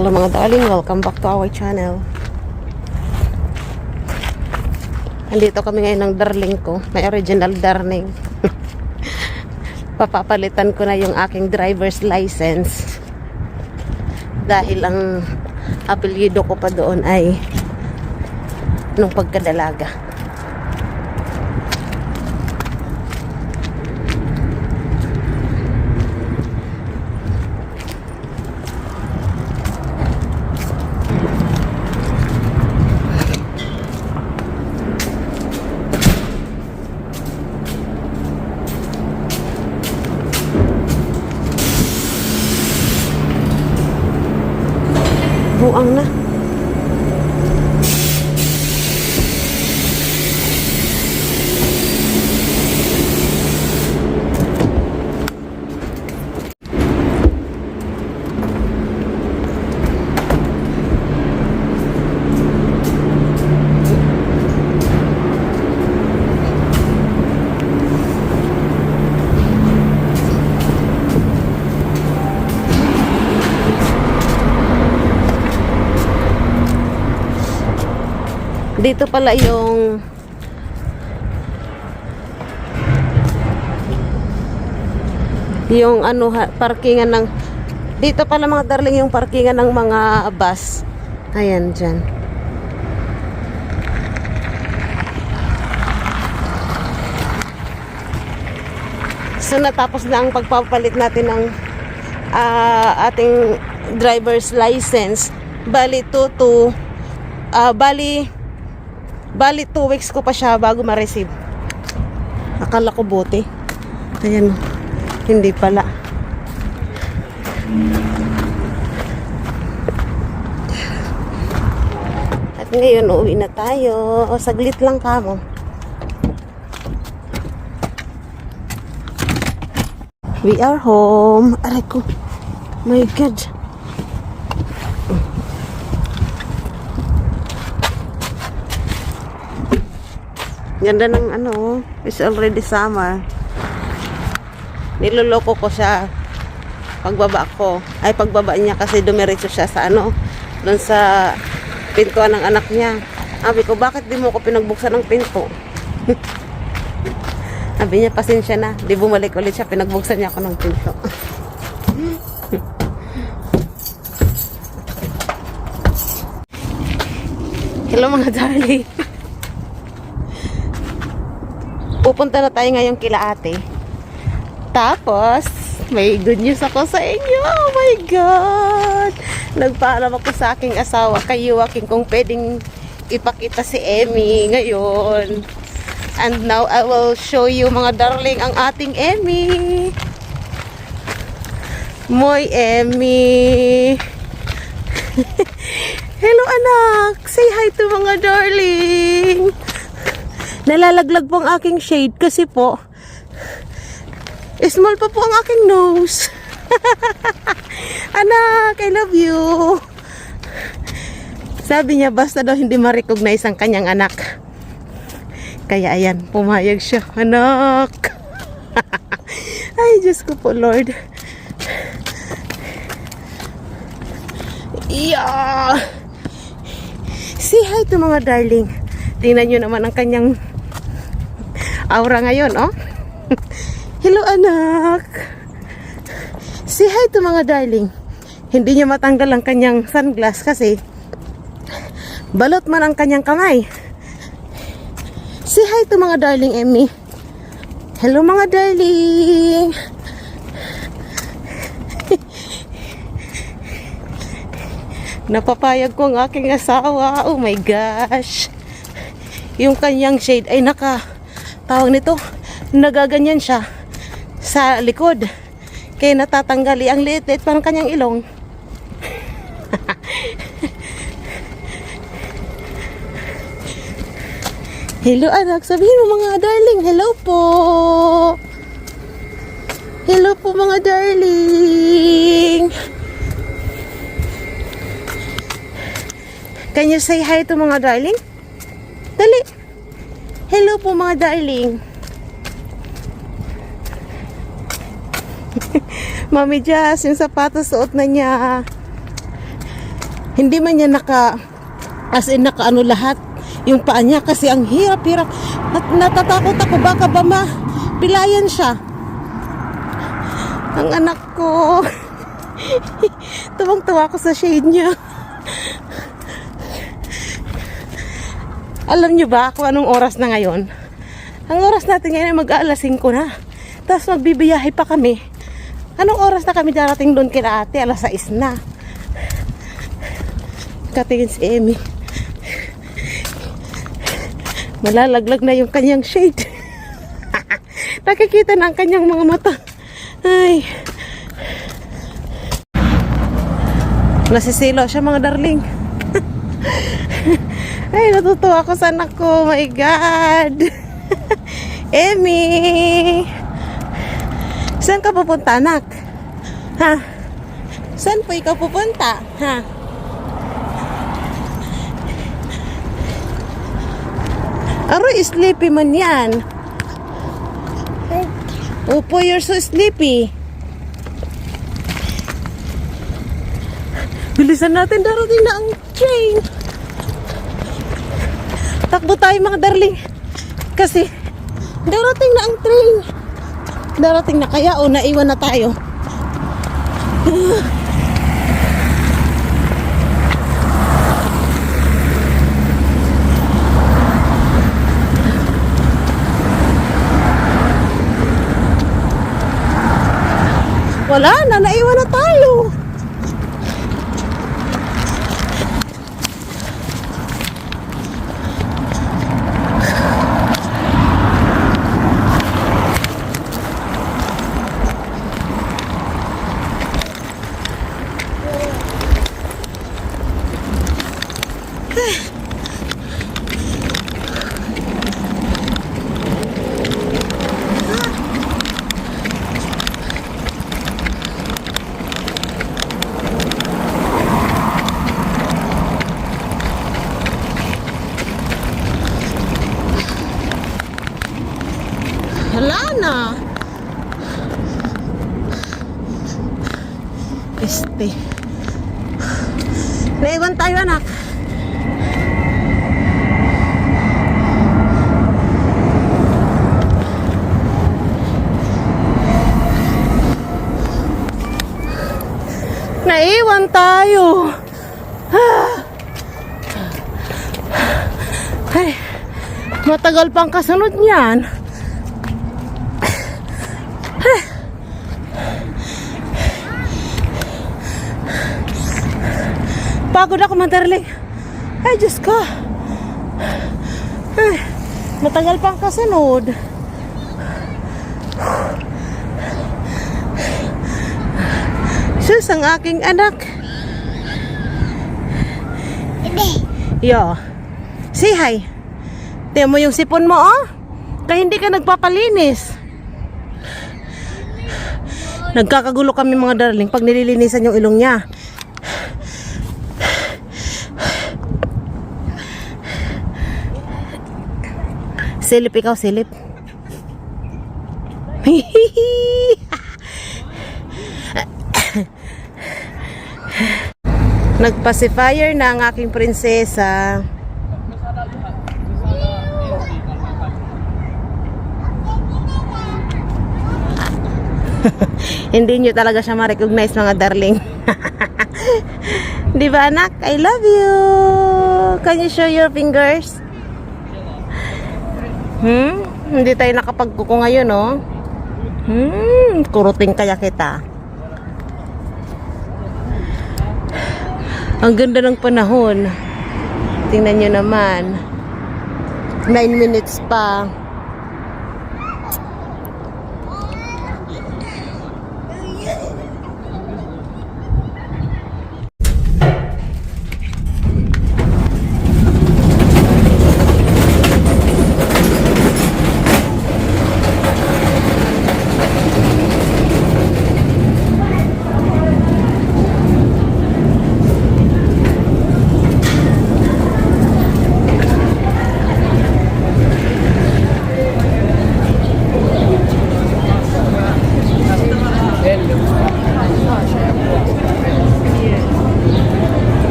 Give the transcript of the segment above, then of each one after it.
Hello mga darling, welcome back to our channel. Andito kami ngayon ng darling ko, may original darling. Papapalitan ko na yung aking driver's license dahil ang apelyido ko pa doon ay nung pagkadalaga. Buang na. Dito pala yung ano, parkingan ng dito pala mga darling yung parkingan ng mga bus. Ayan dyan. So natapos na ang pagpapalit natin ng ating driver's license. Bali bali 2 weeks ko pa siya bago ma-receive. Akala ko buti. Ayan, hindi pala. At ngayon uuwi na tayo. Saglit lang kamo. We are home. Aray ko, my God. Ganda ng ano, it's already summer. Niloloko ko siya pagbaba niya kasi dumiretso siya sa ano, doon sa pintuan ng anak niya. Sabi ko, bakit di mo ko pinagbuksan ng pinto? Sabi niya, pasensya na. Di bumalik ulit siya, pinagbuksan niya ako ng pinto. Hello mga darling. Pupunta na tayo ngayon kila ate. Tapos, may good news ako sa inyo. Oh my God! Nagpaalam ako sa aking asawa, kay Joaquin, kung pwedeng ipakita si Emmy ngayon. And now, I will show you mga darling ang ating Emmy. Moy Emmy. Hello anak! Say hi to mga darling. Nalalaglag po ang aking shade kasi po small pa po ang aking nose. Anak, I love you. Sabi niya basta daw hindi ma-recognize ang kanyang anak. Kaya ayan, pumayag siya. Anak. Ay, Diyos ko po, Lord. Yeah. Say hi to mga darling. Tingnan nyo naman ang kanyang aura ngayon, oh. Hello anak. Say hi to mga darling. Hindi niya matanggal ang kanyang sunglass kasi balot man ang kanyang kamay. Say hi to mga darling, Emmy. Hello mga darling. Napapayag ko ang aking asawa. Oh my gosh. Yung kanyang shade ay tawag nito, nagaganyan siya sa likod. Kaya natatanggali ang liit-liit parang kanyang ilong. Hello anak, sabihin mo mga darling, hello po. Hello po mga darling. Can you say hi to mga darling? Dali. Hello po mga darling. Mami Jazz, yung sapatos suot na niya. Hindi man niya as in naka ano lahat yung paa niya kasi ang hirap-hirap. At natatakot ako baka ba pilayan siya. Ang anak ko. Tuwang-tuwa ako sa shade niya. Alam niyo ba kung anong oras na ngayon? Ang oras natin ngayon ay mag-aalas 5 na. Tapos magbibiyahe pa kami. Anong oras na kami darating doon kina ate? Alas 6 na. Katingin si Emmy. Malalaglag na yung kanyang shade. Nakikita na ang kanyang mga mata. Ay. Nasisilo siya mga darling. Ay, natutuwa ako sa anak ko. Oh my God. Emmy. Saan ka pupunta, anak? Ha? Saan po ikaw pupunta? Ha? Aroy, sleepy man yan. Opo, you're so sleepy. Bilisan natin, darating na ang train. Takbo tayo mga darling. Kasi darating na ang train. Darating na kaya o naiwan na tayo. Wala na, naiwan na tayo. Wala na. Naiwan tayo, anak. Naiwan tayo. Ay, matagal pang kasunod niyan. Pagod ako, madarling. Ay, Diyos ko. Ay, matagal pang kasunod. Sus, ang aking anak. Yo. Say hi. Tiyan mo yung sipon mo, oh. Kaya hindi ka nagpapalinis. Nagkakagulo kami mga darling pag nililinisan yung ilong niya. Silip ikaw, silip. Nagpacifier na ang aking prinsesa. Hindi nyo talaga siya ma-recognize mga darling. Di ba anak? I love you. Can you show your fingers? Hindi tayo nakapagkuko ngayon, oh. Kuruting kaya kita. Ang ganda ng panahon. Tingnan nyo naman. 9 minutes pa.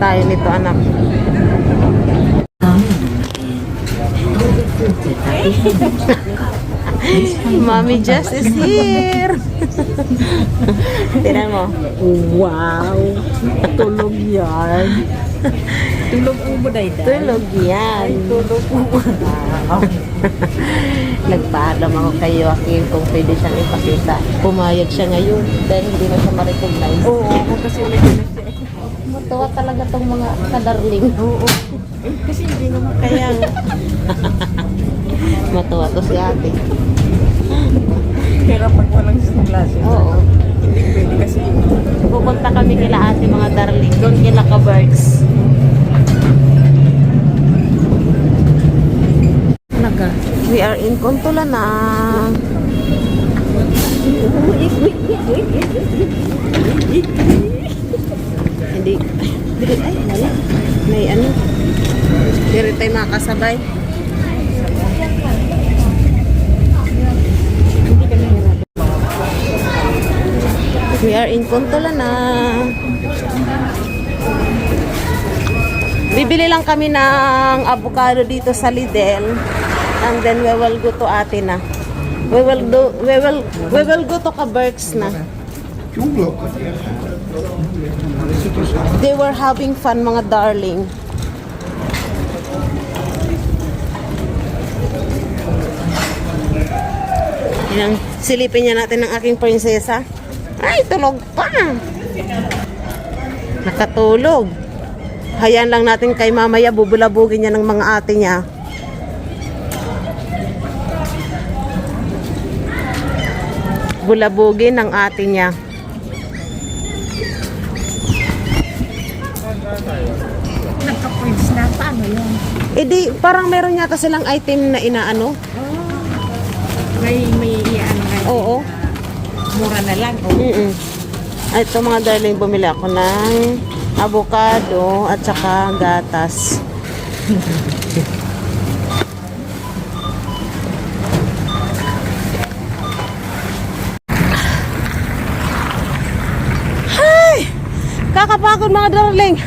tayo nito, anak. Mommy Jess is here. Tingnan mo. Wow! Tulog yan. Tulog ang budayday. Tulog yan. Tulog mo. Nagpaalam ako kay Joaquin kung pwede siyang ipakita. Pumayag siya ngayon dahil hindi na siya ma-recognize. Oo, kasi ulit na siya. Matuwa talaga tong mga kadarling. Oo. Kasi hindi naman Kaya matuwa to si ate. Pero pag walang klase. Oo. Hindi pwede kasi. Pupunta kami kila ate mga darling. Doon kila ka-Berks. Talaga. We are in Contola na. Hindi. Ay, wala. May ano. Hindi tayo makasabay. We are in Contola na. Bibili lang kami ng avocado dito sa Lidl. And then we will go to ate na. We will go to ka-Berks na. They were having fun, mga darling. Yan, silipin niya natin ng aking prinsesa. Ay, tulog pa. Nakatulog. Hayaan lang natin kay mamaya bubulabugin niya ng mga ate niya. Bulabugin ng ate niya. Nagka-points na. Paano yun? Eh di, parang meron yata silang item na inaano. May ano nga. Oo. Mura na lang. Ay, ito mga darling, bumili ako ng avocado at saka gatas. Hay! Kakapagod mga darling.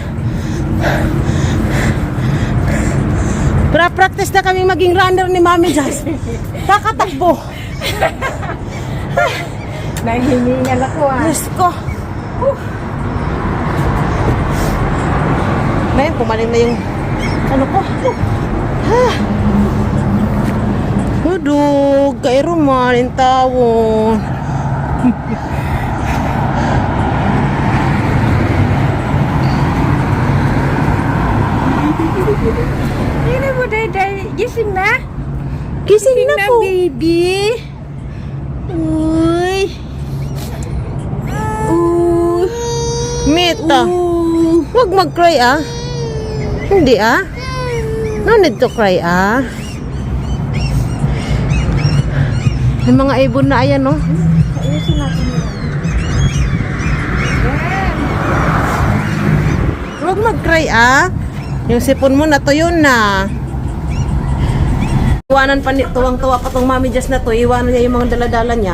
Pra-practice na kami maging runner ni Mami Jazz. Kakatakbo. Nahihingal ako Diyos ko. Ngayon, pumaling na yung ano ko. Ha? Hudog, kay Roman, yung tawon. Hindi mo day. Gising na? Gising na po. Baby. Uy. Mita, huwag mag-cry ah. Hindi ah. No need to cry ah. May mga ibon na ayan no. Ayusin natin yun. Huwag mag-cry ah. Yung sipon mo natuyo na. Iwanan pa tuwang-tuwa pa tong Mami Jess na to. Iwanan niya yung mga daladala niya.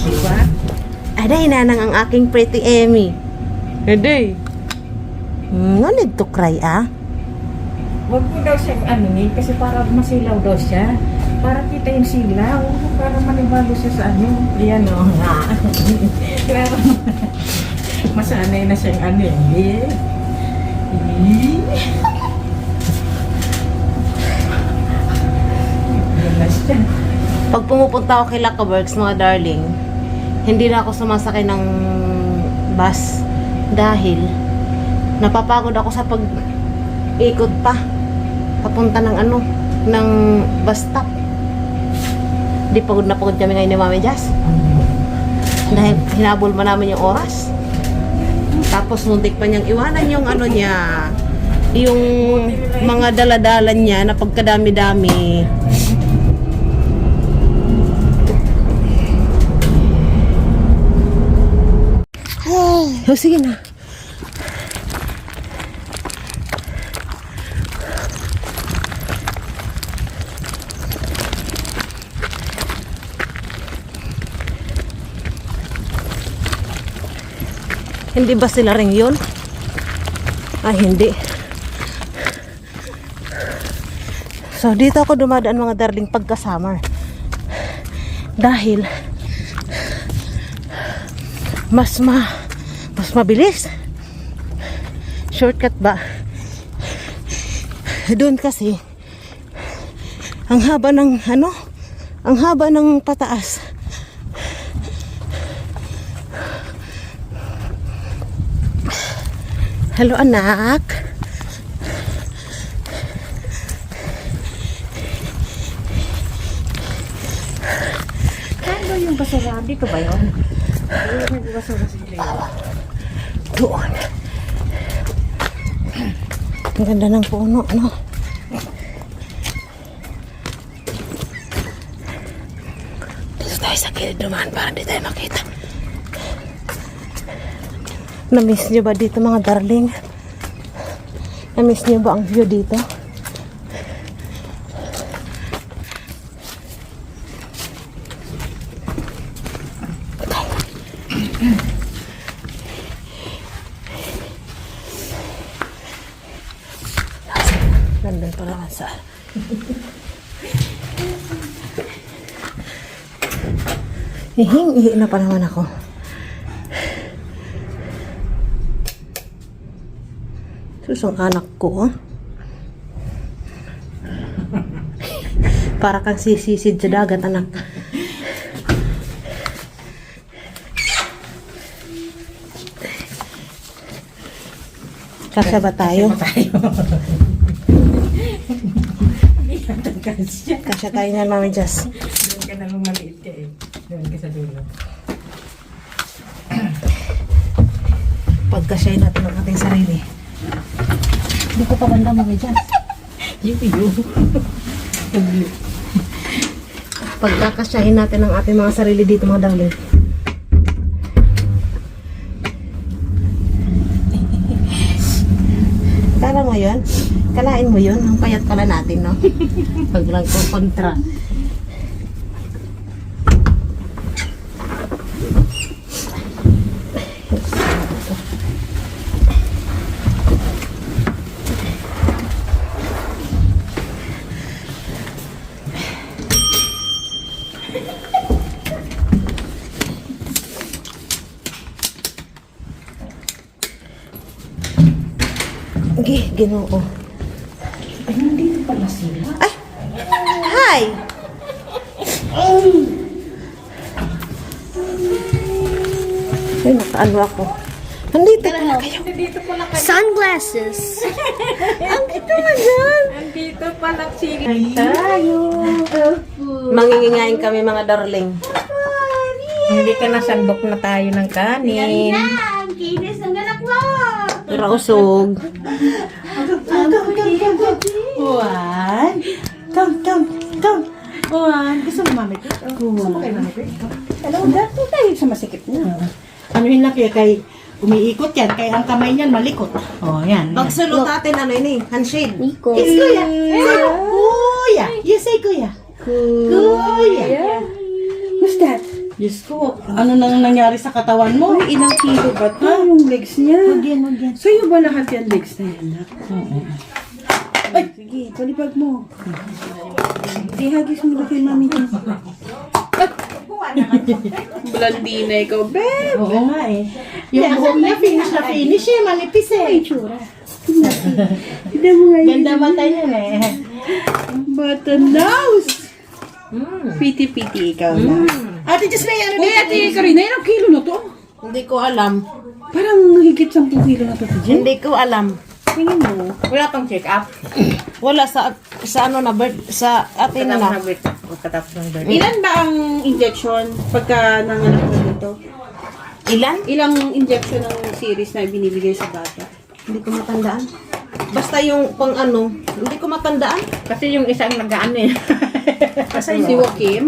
Diba? Aday nanang ang aking pretty Emmy. Aday. No need to cry ah. Huwag mo daw siyang anunin kasi para masilaw daw siya. Para kita yung silaw. Para manibalo siya sa ano. Ayan o. Pero masanay na siyang ano eh. Siya. Pag pumupunta ako kay Lakaworks, mga darling, hindi na ako sumasakay ng bus dahil napapagod ako sa pag-ikot pa papunta ng ano, ng bus stop. Di pagod na pagod kami ngayon ni Mami Jazz dahil hinabol pa namin yung oras. Tapos muntik pa niyang iwanan yung ano niya, yung mga daladalan niya na pagkadami-dami. Oh, sige na. Hindi ba sila rin yun? Ay, hindi. So, dito ako dumadaan mga darling pagka-summer. Dahil mas mabilis. Shortcut ba? Doon kasi ang haba ng ang haba ng pataas. Hello anak. Saan ba yung basura? Dito ba yun? May basura si Leo. Doon. Ang ganda ng puno, no? Dito tayo sa gilid naman para di tayo makita. Na-miss nyo ba dito mga darling? Na-miss nyo ba ang view dito? Nandun pa naman sa... Ihing-ihi na pa naman ako. Susong anak ko. Para kang sisisid sa dagat, anak. Kasya ba tayo? Kasya tayo niyan, Mami Jess. Doon ka na lang maliit ka eh. Doon ka sa dulo. Pagkasyahin natin ang ating sarili. Hindi ko pa banda, Mami Jess. Yung. Pagkakasyahin natin ang ating mga sarili dito, mga darling. Kala mo yun? Kalain mo yun? Ang payat pala natin, no? Pag lang ko kontra. Okay, ginoo. Ay, nandito pala sila. Ay! Hi! Ay, nakaano ako. Nandito pala kayo. Nandito pala kayo. Sunglasses. Ang ito na dyan. Nandito pala sila. Tayo. Mangingingain kami mga darling. Hindi ka nasandok na tayo ng kanin. Ang kinis ng anak mo. Pero usog. One. Come. One. Gusto mo mamit? Gusto mo kayo mamit? Hello, dato tayo sa masikip na. Anuhin lang kayo kay umiikot yan, kaya ang kamay niyan malikot. Oh, yan. Pagsulot natin ano yun eh, handshake. Nico. It's kuya. Say kuya. You say kuya. Kuya. Who's that? Diyos ko, ano nang nangyari sa katawan mo? Ilang kilo ba ito? Yung legs niya. Wag yan. So yung ba lahat yan legs na yan? Ay, sige, palipag mo. Ihagis mo na kay mami niya. Blandina ikaw, babe. Oo nga eh. Yung buhok niya, finish eh. Manipis eh. Tsura. Tignan mo nga yun. Ganda mata niyan eh. Bata nose. Piti-piti ikaw na. Ate, just may ano Uy, ate Karina, ilang kilo na to? Hindi ko alam. Parang higit 10 kilo na to, Jen. Hindi ko alam. Tingin mo. Wala pang check up. Wala sa ano na sa atin na. Pagkatapos ng birthday. Ilan ba ang injection pagka nanganak mo dito? Ilan? Ilang injection ng series na binibigay sa bata? Hindi ko matandaan. Basta yung pang ano, hindi ko matandaan. Kasi yung isang nag-ano eh. Kasi si Joaquim.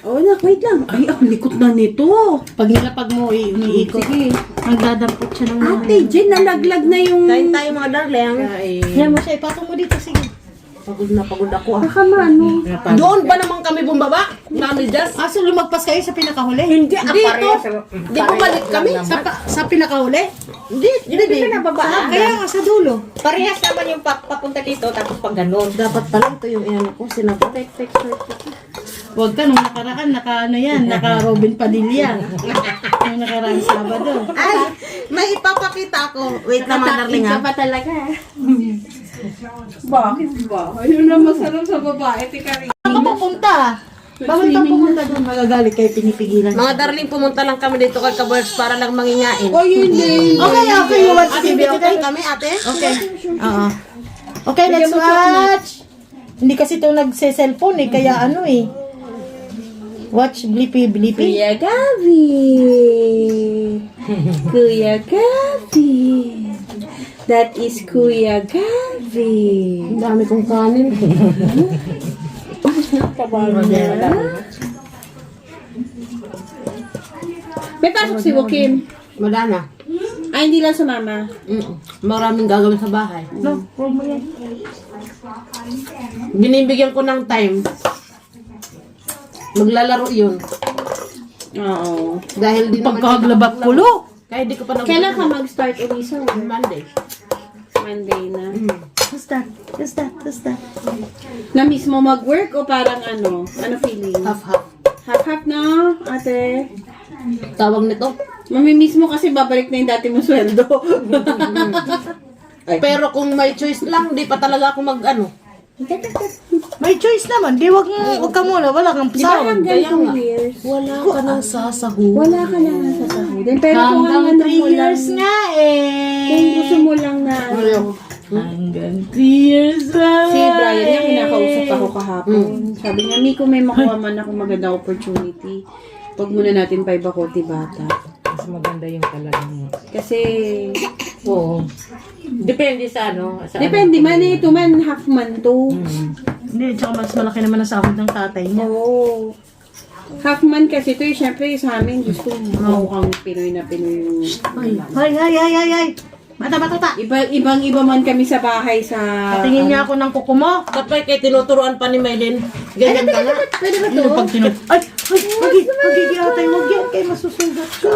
Oh, nak, wait lang. Ay, ang likot na nito. Pag nilapag mo, umiikot. Sige. Magdadampot siya ng Ate, Jen, nalaglag na yung... Kain tayo mga darling. Yan mo siya, ipatong mo dito, sige. Pagod ako ah. Baka maano. Doon ba naman kami bumaba? Mami Jazz? So lumagpas kayo sa pinakahuli? Hindi, dito. Di bumalik kami. Sa pinakahuli? Hindi. Kaya nga sa dulo. Parehas naman yung papunta dito, tapos pag ganun. Dapat pala ito yung iyan ko. Sinagot. Huwag ka, nung nakaraan, naka Robin Padilla. Nung nakaraan Sabado. Ay, may ipapakita ako. Wait naman, darling ha. pa talaga. Bakit ba? Ayun na masarap sa babae. Tika rin. Saan ka pupunta? Bakit ka pumunta doon? Magagalit kayo, pinipigilan. Mga darling, pumunta lang kami dito kay Kaboys para lang mangingain. Oh, hindi. Okay, watch Ate, TV okay today. kami, ate? Okay. Oo. Okay, let's watch. Hindi kasi ito nagse-cellphone kaya ano eh. Watch Blippi. Kuya Gabi. Kuya Gabi. That is Kuya Gabi. Ang dami kong kanin. May pasok si Joaquin. Madana. Ay, hindi lang sumama. Maraming gagawin sa bahay. No, huwag mo yan. Binibigyan ko ng time. Maglalaro yun. Oo. Dahil di naman Pagkaglabat pulo. Kaya di ko pa Kailan ka mag-start ulit sa Monday. Monday na? Who's that? Na-miss mo mag-work o parang ano? Ano feeling? Half-half. Half-half na, ate. Tawag nito. Mamimiss mo kasi babalik na yung dati mo sweldo. Pero kung may choice lang, di pa talaga ako mag-ano. May choice naman. Di wag ka muna. Wala kang Di ba sahod. hanggang Kaya nga. 2 years? Wala ka nang sasahod. Wala ka na sa sahudin. Pero kung Hanggang hanggang 3 mo lang, years nga eh. kung gusto mo lang na ano, Hanggang 3 years na. si Brian niya, kinakausap ako kahapon. Sabi niya, Miko, may makuha man ako magandang opportunity. Huwag muna natin pa iba ko, bata. Mas maganda yung talagang. Kasi, Oo. Depende sa ano. Sa depende man eh, ito man, half man to. Hindi, tsaka mas malaki naman ang sahod ng tatay niya. Oo. Half man kasi ito, syempre sa amin, gusto mukhang Pinoy na Pinoy yung... Ay. Bata. Ibang-iba man kami sa bahay sa... Tingin niya ako ng kuko mo. Kapag kay tinuturuan pa ni Maylin, ganyan ka nga. Pwede ba Ano pag tinut... Ay, magigiyatay mo yan kay masusugat ka.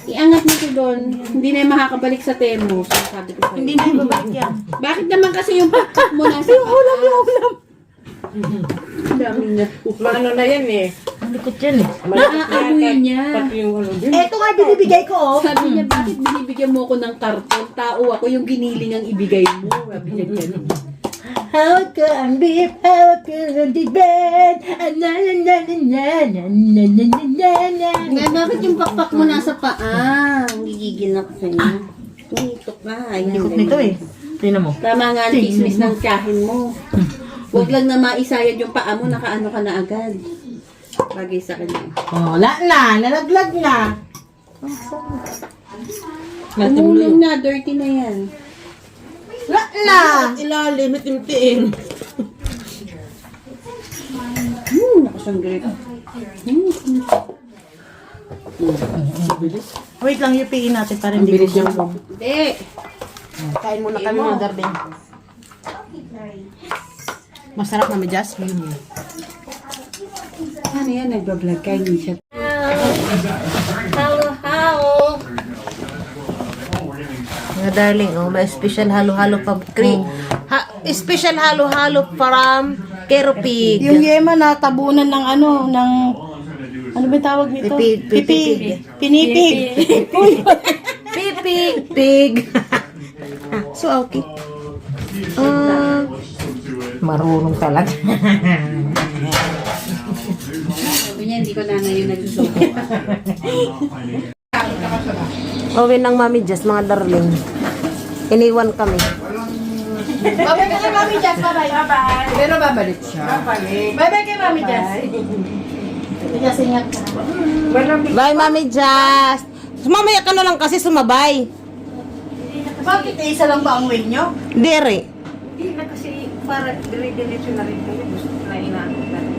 Iangat mo ito doon. Hindi na yung makakabalik sa temo. Sabi ko sa'yo. Hindi na ibabalik yan. Bakit naman kasi yung pakpak mo nasa yung ulam. Dami na. Ano na yan eh. Ang likot yan eh. Naaamoy niya. Pati yung ano din. Eto nga binibigay ko oh. Sabi niya, bakit binibigyan mo ako ng karton? Tao ako, yung giniling ang ibigay mo. Sabi niya ganun. How can be, how can be bad? Nga, bakit yung pakpak mo nasa paa? Gigigil ako sa'yo. Tumitok na. Ayan, Likot ganyan. nito eh. Tingnan mo. Tama nga ang chismis ng tiyahin mo. Huwag lang na maisayad yung paa mo, nakaano ka na agad. Bagay sa kanya. Oh, wala na. Nalaglag na. Umulong na, dirty na yan. Wala na. Ilalim, itim-tiing. Nakasanggrit. Wait lang, yupiin natin para hindi ko gulo. Hindi. Kain muna kami mga darling. Masarap na Jazz. Ano yan, nagbablog ka, hindi siya. Mga darling, oh, may special halo-halo pa. Special halo-halo from Keropig. Yung yema na tabunan ng ano, ng... Ano ba yung tawag nito? Pipig. Pinipig. Uy. Pig. So, okay. Marunong talaga. Sabi niya, hindi ko na yung nagsusuko. Uwi ng Mami Jazz, mga darling. Iniwan kami. Bye-bye kay Mami Jazz. Bye-bye. Pero babalik siya. Bye-bye kay Mami Jazz. Jazz, ingat ka. Bye, Mami Jazz. Mamaya ka na lang kasi sumabay. Bakit isa lang ba ang way nyo? Dere. Hindi na kasi para dire-diretso na rin kayo. Gusto na inaanong na rin.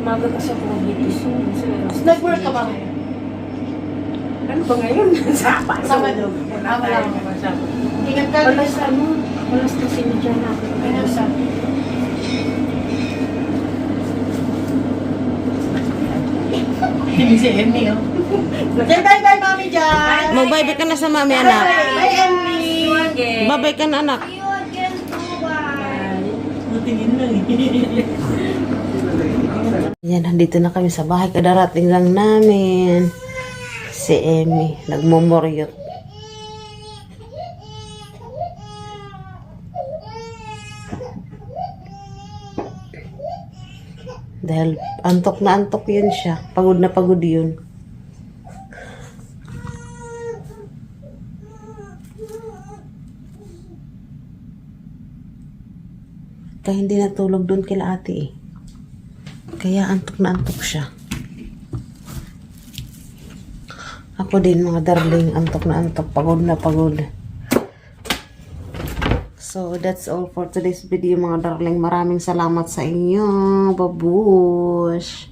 Maga kasi ako mag-itis. Nag-work ka ba ngayon? Ano ba ngayon? Sabado. Sabado. Wala tayo. Ingat ka. Wala sa ano. Alas kasi ni Jana. Kaya sa... Si Emmy, oh. Say bye-bye, Mami Jan. Mag-bye ka na sa mami, anak. Bye, Emmy. Bye-bye ka na, anak. See you again, bye. Tingin lang eh. Yan, nandito na kami sa bahay. Kadarating lang namin. Si Emmy, nagmomoryot. Dahil antok na antok yun siya. Pagod na pagod yun. Kaya hindi natulog doon kila ate eh. Kaya antok na antok siya. Ako din mga darling, antok na antok, pagod na pagod. So that's all for today's video mga darling. Maraming salamat sa inyo. Babush!